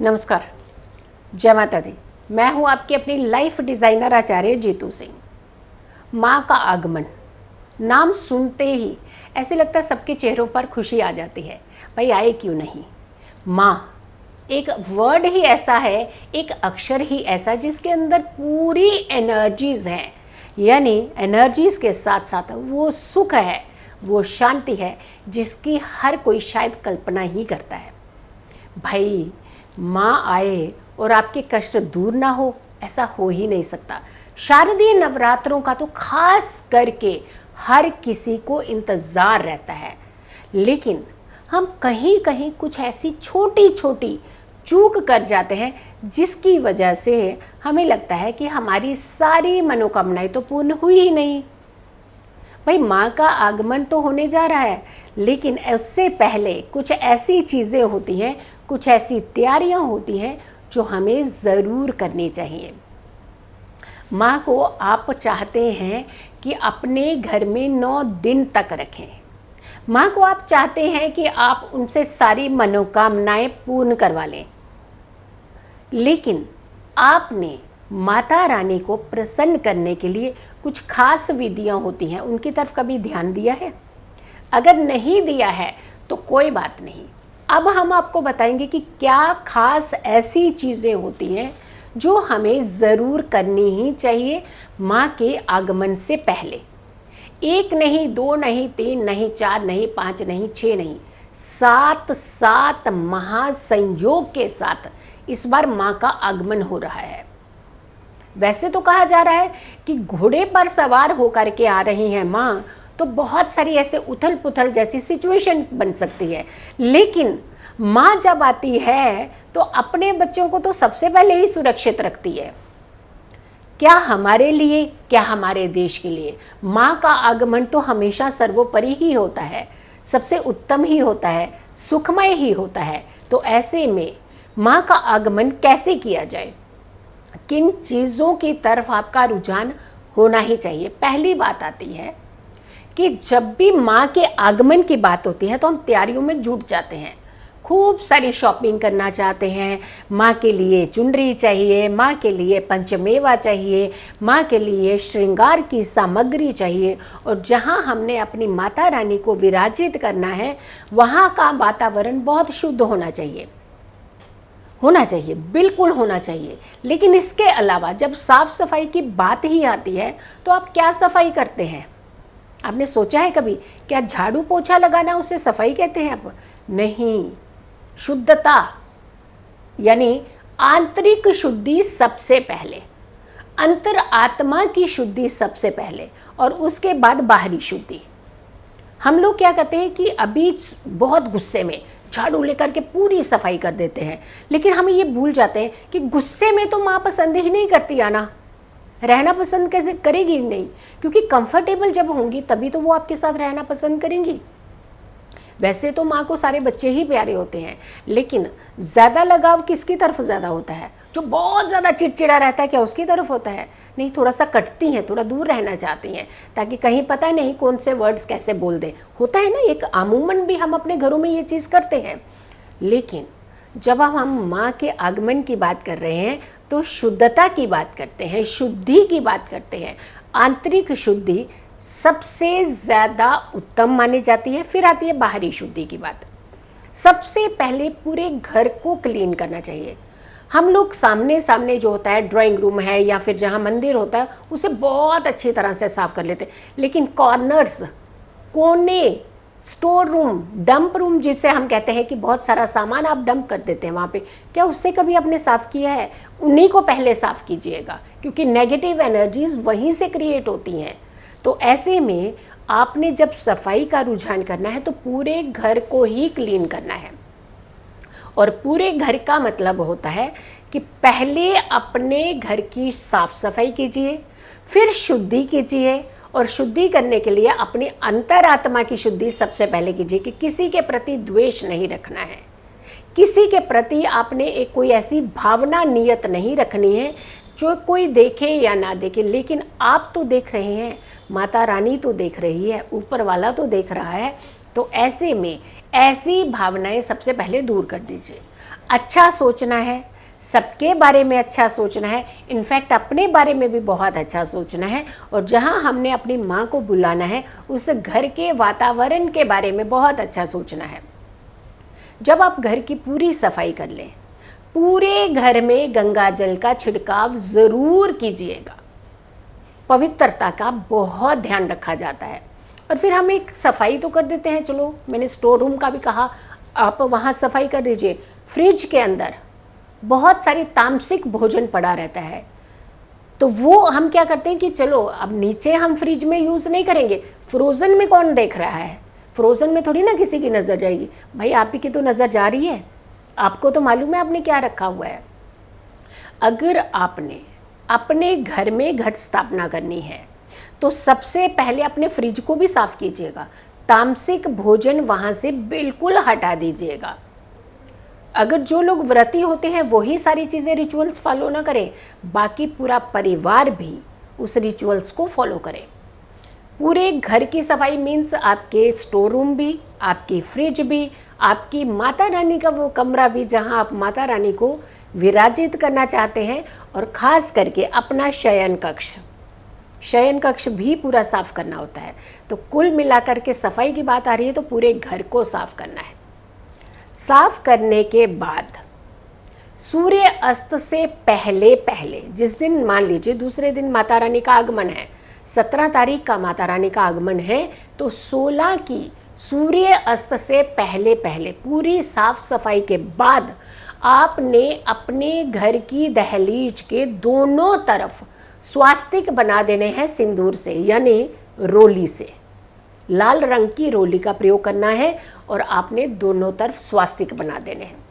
नमस्कार, जय माता दी। मैं हूं आपकी अपनी लाइफ डिज़ाइनर आचार्य जीतू सिंह। माँ का आगमन, नाम सुनते ही ऐसे लगता है सबके चेहरों पर खुशी आ जाती है। भाई आए क्यों नहीं। माँ एक वर्ड ही ऐसा है, एक अक्षर ही ऐसा जिसके अंदर पूरी एनर्जीज़ हैं, यानी एनर्जीज़ के साथ साथ वो सुख है, वो शांति है जिसकी हर कोई शायद कल्पना ही करता है। भाई माँ आए और आपके कष्ट दूर ना हो, ऐसा हो ही नहीं सकता। शारदीय नवरात्रों का तो खास करके हर किसी को इंतज़ार रहता है, लेकिन हम कहीं कहीं कुछ ऐसी छोटी छोटी चूक कर जाते हैं जिसकी वजह से हमें लगता है कि हमारी सारी मनोकामनाएं तो पूर्ण हुई ही नहीं। भाई माँ का आगमन तो होने जा रहा है, लेकिन उससे पहले कुछ ऐसी चीज़ें होती हैं, कुछ ऐसी तैयारियां होती हैं जो हमें ज़रूर करनी चाहिए। माँ को आप चाहते हैं कि अपने घर में 9 दिन तक रखें। माँ को आप चाहते हैं कि आप उनसे सारी मनोकामनाएं पूर्ण करवा लें, लेकिन आपने माता रानी को प्रसन्न करने के लिए कुछ खास विधियां होती हैं, उनकी तरफ कभी ध्यान दिया है? अगर नहीं दिया है तो कोई बात नहीं, अब हम आपको बताएंगे कि क्या खास ऐसी चीज़ें होती हैं जो हमें ज़रूर करनी ही चाहिए माँ के आगमन से पहले। 1 नहीं, 2 नहीं, 3 नहीं, 4 नहीं, 5 नहीं, 6 नहीं, 7 महासंयोग के साथ इस बार माँ का आगमन हो रहा है। वैसे तो कहा जा रहा है कि घोड़े पर सवार होकर के आ रही हैं माँ, तो बहुत सारी ऐसे उथल पुथल जैसी सिचुएशन बन सकती है, लेकिन माँ जब आती है तो अपने बच्चों को तो सबसे पहले ही सुरक्षित रखती है। क्या हमारे लिए, क्या हमारे देश के लिए माँ का आगमन तो हमेशा सर्वोपरि ही होता है, सबसे उत्तम ही होता है, सुखमय ही होता है। तो ऐसे में माँ का आगमन कैसे किया जाए, किन चीज़ों की तरफ आपका रुझान होना ही चाहिए। पहली बात आती है कि जब भी माँ के आगमन की बात होती है तो हम तैयारियों में जुट जाते हैं, खूब सारी शॉपिंग करना चाहते हैं। माँ के लिए चुनरी चाहिए, माँ के लिए पंचमेवा चाहिए, माँ के लिए श्रृंगार की सामग्री चाहिए, और जहाँ हमने अपनी माता रानी को विराजित करना है वहाँ का वातावरण बहुत शुद्ध होना चाहिए, बिल्कुल होना चाहिए। लेकिन इसके अलावा जब साफ सफाई की बात ही आती है तो आप क्या सफाई करते हैं? आपने सोचा है कभी? क्या झाड़ू पोछा लगाना उसे सफाई कहते हैं आप? नहीं, शुद्धता यानी आंतरिक शुद्धि सबसे पहले, अंतर आत्मा की शुद्धि सबसे पहले, और उसके बाद बाहरी शुद्धि। हम लोग क्या कहते हैं कि अभी बहुत गुस्से में झाड़ू लेकर के पूरी सफाई कर देते हैं, लेकिन हम ये भूल जाते हैं कि गुस्से में तो माँ पसंद ही नहीं करती आना, रहना पसंद कैसे करेगी? नहीं, क्योंकि कंफर्टेबल जब होंगी तभी तो वो आपके साथ रहना पसंद करेंगी। वैसे तो माँ को सारे बच्चे ही प्यारे होते हैं, लेकिन ज़्यादा लगाव किसकी तरफ ज़्यादा होता है? जो बहुत ज़्यादा चिड़चिड़ा रहता है, क्या उसकी तरफ होता है? नहीं, थोड़ा सा कटती हैं, थोड़ा दूर रहना चाहती हैं, ताकि कहीं पता नहीं कौन से वर्ड्स कैसे बोल दें। होता है ना, एक अमूमन भी हम अपने घरों में ये चीज़ करते हैं। लेकिन जब हम माँ के आगमन की बात कर रहे हैं तो शुद्धता की बात करते हैं, शुद्धि की बात करते हैं। आंतरिक शुद्धि सबसे ज़्यादा उत्तम मानी जाती है, फिर आती है बाहरी शुद्धि की बात। सबसे पहले पूरे घर को क्लीन करना चाहिए। हम लोग सामने सामने जो होता है, ड्राइंग रूम है या फिर जहाँ मंदिर होता है, उसे बहुत अच्छी तरह से साफ कर लेते हैं, लेकिन कॉर्नर्स, कोने, स्टोर रूम, डंप रूम जिसे हम कहते हैं कि बहुत सारा सामान आप डंप कर देते हैं वहाँ पे, क्या उससे कभी आपने साफ़ किया है? उन्हीं को पहले साफ़ कीजिएगा, क्योंकि नेगेटिव एनर्जीज वहीं से क्रिएट होती हैं। तो ऐसे में आपने जब सफाई का रुझान करना है तो पूरे घर को ही क्लीन करना है, और पूरे घर का मतलब होता है कि पहले अपने घर की साफ सफाई कीजिए, फिर शुद्धि कीजिए, और शुद्धि करने के लिए अपनी अंतरात्मा की शुद्धि सबसे पहले कीजिए कि किसी के प्रति द्वेष नहीं रखना है, किसी के प्रति आपने एक कोई ऐसी भावना नियत नहीं रखनी है जो कोई देखे या ना देखे, लेकिन आप तो देख रहे हैं, माता रानी तो देख रही है, ऊपर वाला तो देख रहा है। तो ऐसे में ऐसी भावनाएं सबसे पहले दूर कर दीजिए। अच्छा सोचना है, सबके बारे में अच्छा सोचना है, इनफैक्ट अपने बारे में भी बहुत अच्छा सोचना है। और जहाँ हमने अपनी माँ को बुलाना है उस घर के वातावरण के बारे में बहुत अच्छा सोचना है। जब आप घर की पूरी सफाई कर लें, पूरे घर में गंगा जल का छिड़काव ज़रूर कीजिएगा। पवित्रता का बहुत ध्यान रखा जाता है। और फिर हम एक सफाई तो कर देते हैं, चलो मैंने स्टोर रूम का भी कहा, आप वहाँ सफाई कर दीजिए। फ्रिज के अंदर बहुत सारी तामसिक भोजन पड़ा रहता है, तो वो हम क्या करते हैं कि चलो अब नीचे हम फ्रिज में यूज़ नहीं करेंगे, फ्रोज़न में कौन देख रहा है, फ्रोज़न में थोड़ी ना किसी की नज़र जाएगी। भाई आप ही की तो नज़र जा रही है, आपको तो मालूम है आपने क्या रखा हुआ है। अगर आपने अपने घर में घट स्थापना करनी है तो सबसे पहले अपने फ्रिज को भी साफ़ कीजिएगा, तामसिक भोजन वहाँ से बिल्कुल हटा दीजिएगा। अगर जो लोग व्रती होते हैं वही सारी चीज़ें रिचुअल्स फॉलो ना करें, बाकी पूरा परिवार भी उस रिचुअल्स को फॉलो करें। पूरे घर की सफाई मीन्स आपके स्टोर रूम भी, आपकी फ्रिज भी, आपकी माता रानी का वो कमरा भी जहाँ आप माता रानी को विराजित करना चाहते हैं, और ख़ास करके अपना शयन कक्ष भी पूरा साफ़ करना होता है। तो कुल मिलाकर के सफाई की बात आ रही है तो पूरे घर को साफ़ करना है। साफ करने के बाद सूर्य अस्त से पहले पहले, जिस दिन मान लीजिए दूसरे दिन माता रानी का आगमन है, 17 तारीख का माता रानी का आगमन है, तो 16 की सूर्य अस्त से पहले पहले पूरी साफ सफाई के बाद आपने अपने घर की दहलीज के दोनों तरफ स्वास्तिक बना देने हैं सिंदूर से, यानी रोली से। लाल रंग की रोली का प्रयोग करना है और आपने दोनों तरफ स्वास्तिक बना देने हैं।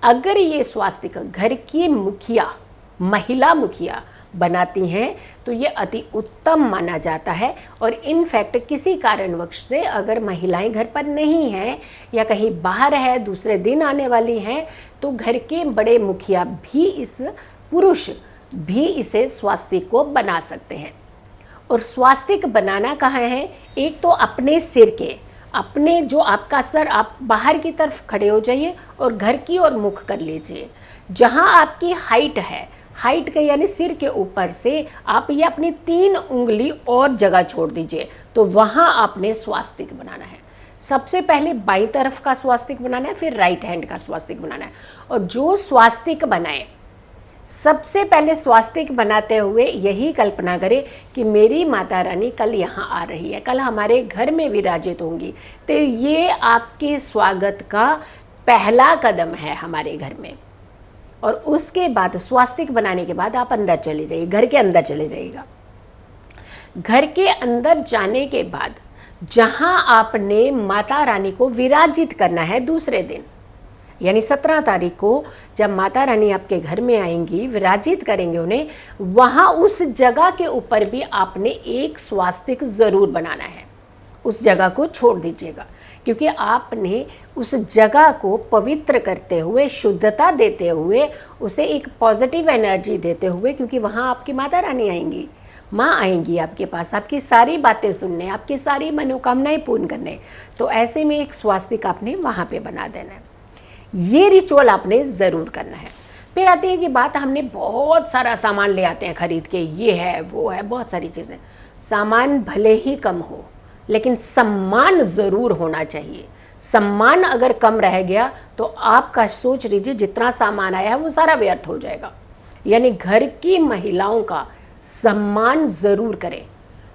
अगर ये स्वास्तिक घर की मुखिया, महिला मुखिया बनाती हैं तो ये अति उत्तम माना जाता है। और इनफैक्ट किसी कारणवश से अगर महिलाएं घर पर नहीं हैं या कहीं बाहर है, दूसरे दिन आने वाली हैं, तो घर के बड़े मुखिया भी, इस पुरुष भी इसे स्वास्तिक को बना सकते हैं। और स्वास्तिक बनाना कहाँ है, एक तो अपने सिर के, अपने जो आपका सर, आप बाहर की तरफ खड़े हो जाइए और घर की ओर मुख कर लीजिए। जहाँ आपकी हाइट है, हाइट के यानी सिर के ऊपर से आप ये अपनी 3 उंगली और जगह छोड़ दीजिए, तो वहाँ आपने स्वास्तिक बनाना है। सबसे पहले बाईं तरफ का स्वास्तिक बनाना है, फिर राइट हैंड का स्वास्तिक बनाना है। और जो स्वास्तिक बनाए, सबसे पहले स्वास्तिक बनाते हुए यही कल्पना करें कि मेरी माता रानी कल यहाँ आ रही है, कल हमारे घर में विराजित होंगी। तो ये आपके स्वागत का पहला कदम है हमारे घर में। और उसके बाद स्वास्तिक बनाने के बाद आप अंदर चले जाइए, घर के अंदर चले जाइएगा। घर के अंदर जाने के बाद जहाँ आपने माता रानी को विराजित करना है दूसरे दिन, यानी 17 तारीख को जब माता रानी आपके घर में आएंगी, विराजित करेंगे उन्हें, वहाँ उस जगह के ऊपर भी आपने एक स्वास्तिक ज़रूर बनाना है। उस जगह को छोड़ दीजिएगा, क्योंकि आपने उस जगह को पवित्र करते हुए, शुद्धता देते हुए, उसे एक पॉजिटिव एनर्जी देते हुए, क्योंकि वहाँ आपकी माता रानी आएंगी, माँ आएंगी आपके पास आपकी सारी बातें सुनने, आपकी सारी मनोकामनाएं पूर्ण करने। तो ऐसे में एक स्वास्तिक आपने वहाँ पे बना देना है। ये रिचुअल आपने ज़रूर करना है। फिर आती है कि बात, हमने बहुत सारा सामान ले आते हैं खरीद के, ये है वो है, बहुत सारी चीज़ें। सामान भले ही कम हो, लेकिन सम्मान ज़रूर होना चाहिए। सम्मान अगर कम रह गया तो आपका, सोच लीजिए, जितना सामान आया है वो सारा व्यर्थ हो जाएगा। यानी घर की महिलाओं का सम्मान ज़रूर करें।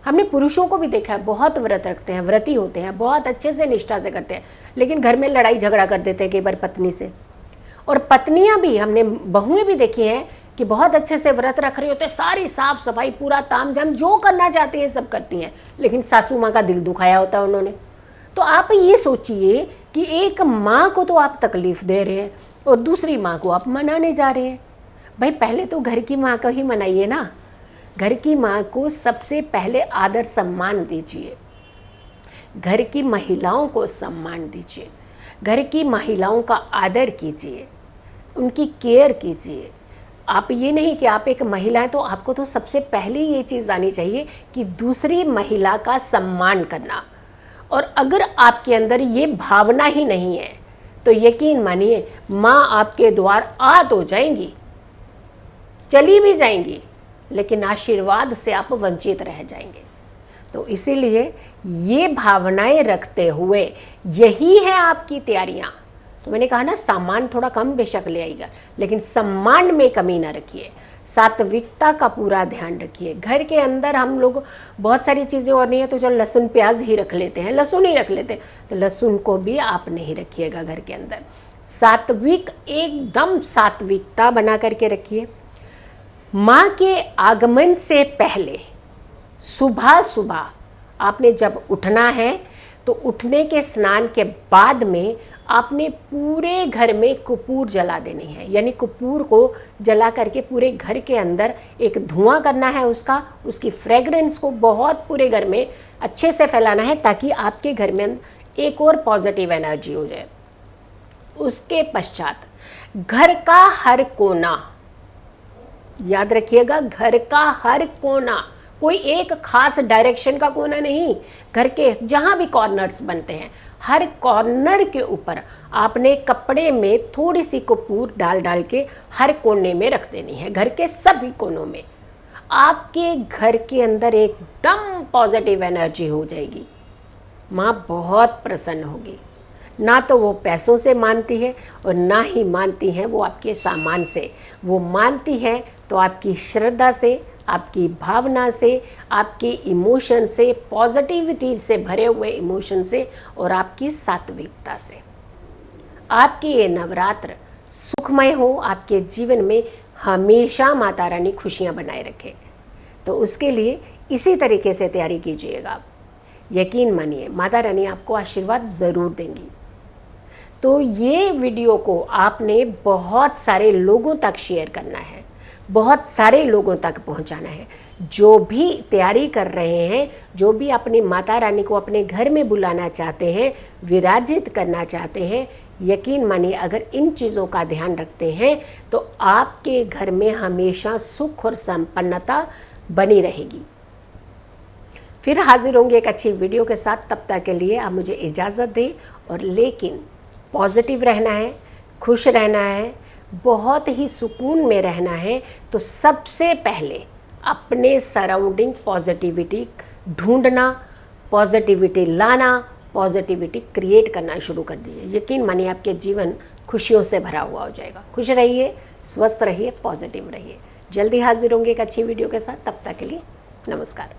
हमने पुरुषों को भी देखा है, बहुत व्रत रखते हैं, व्रती होते हैं, बहुत अच्छे से निष्ठा से करते हैं, लेकिन घर में लड़ाई झगड़ा कर देते हैं कई बार पत्नी से। और पत्नियां भी, हमने बहुएं भी देखी हैं कि बहुत अच्छे से व्रत रख रहे होते हैं, सारी साफ सफाई, पूरा तामझाम, जो करना चाहती है सब करती हैं, लेकिन सासू माँ का दिल दुखाया होता है उन्होंने। तो आप ये सोचिए कि एक माँ को तो आप तकलीफ़ दे रहे हैं और दूसरी माँ को आप मनाने जा रहे हैं। भाई पहले तो घर की माँ को ही मनाइए ना। घर की माँ को सबसे पहले आदर सम्मान दीजिए, घर की महिलाओं को सम्मान दीजिए, घर की महिलाओं का आदर कीजिए, उनकी केयर कीजिए। आप ये नहीं कि आप एक महिला हैं तो आपको तो सबसे पहले ये चीज़ आनी चाहिए कि दूसरी महिला का सम्मान करना। और अगर आपके अंदर ये भावना ही नहीं है तो यकीन मानिए माँ आपके द्वार आ तो जाएंगी, चली भी जाएंगी, लेकिन आशीर्वाद से आप वंचित रह जाएंगे। तो इसीलिए ये भावनाएं रखते हुए यही है आपकी तैयारियां। तो मैंने कहा ना, सामान थोड़ा कम बेशक ले आएगा, लेकिन सम्मान में कमी ना रखिए, सात्विकता का पूरा ध्यान रखिए। घर के अंदर हम लोग बहुत सारी चीज़ें और नहीं है तो चलो लहसुन प्याज ही रख लेते हैं, लहसुन ही रख लेते हैं, तो लहसुन को भी आप नहीं रखिएगा घर के अंदर। सात्विक, एकदम सात्विकता बना करके रखिए। माँ के आगमन से पहले सुबह सुबह आपने जब उठना है तो उठने के स्नान के बाद में आपने पूरे घर में कपूर जला देनी है, यानी कपूर को जला करके पूरे घर के अंदर एक धुआं करना है उसकी फ्रेग्रेंस को बहुत पूरे घर में अच्छे से फैलाना है, ताकि आपके घर में एक और पॉजिटिव एनर्जी हो जाए। उसके पश्चात घर का हर कोना, याद रखिएगा, घर का हर कोना, कोई एक खास डायरेक्शन का कोना नहीं, घर के जहाँ भी कॉर्नर्स बनते हैं हर कॉर्नर के ऊपर आपने कपड़े में थोड़ी सी कपूर डाल डाल के हर कोने में रख देनी है। घर के सभी कोनों में आपके घर के अंदर एकदम पॉजिटिव एनर्जी हो जाएगी। माँ बहुत प्रसन्न होगी। ना तो वो पैसों से मानती है और ना ही मानती हैं वो आपके सामान से, वो मानती है तो आपकी श्रद्धा से, आपकी भावना से, आपके इमोशन से, पॉजिटिविटी से भरे हुए इमोशन से और आपकी सात्विकता से। आपके ये नवरात्र सुखमय हो, आपके जीवन में हमेशा माता रानी खुशियाँ बनाए रखे। तो उसके लिए इसी तरीके से तैयारी कीजिएगा। यकीन मानिए माता रानी आपको आशीर्वाद ज़रूर देंगी। तो ये वीडियो को आपने बहुत सारे लोगों तक शेयर करना है, बहुत सारे लोगों तक पहुंचाना है। जो भी तैयारी कर रहे हैं, जो भी अपनी माता रानी को अपने घर में बुलाना चाहते हैं, विराजित करना चाहते हैं, यकीन मानिए अगर इन चीज़ों का ध्यान रखते हैं तो आपके घर में हमेशा सुख और संपन्नता बनी रहेगी। फिर हाजिर होंगे एक अच्छी वीडियो के साथ। तब तक के लिए आप मुझे इजाज़त दें, और लेकिन पॉजिटिव रहना है, खुश रहना है, बहुत ही सुकून में रहना है। तो सबसे पहले अपने सराउंडिंग पॉजिटिविटी ढूंढना, पॉजिटिविटी लाना, पॉजिटिविटी क्रिएट करना शुरू कर दीजिए। यकीन मानिए आपके जीवन खुशियों से भरा हुआ हो जाएगा। खुश रहिए, स्वस्थ रहिए, पॉजिटिव रहिए। जल्दी हाजिर होंगे एक अच्छी वीडियो के साथ। तब तक के लिए नमस्कार।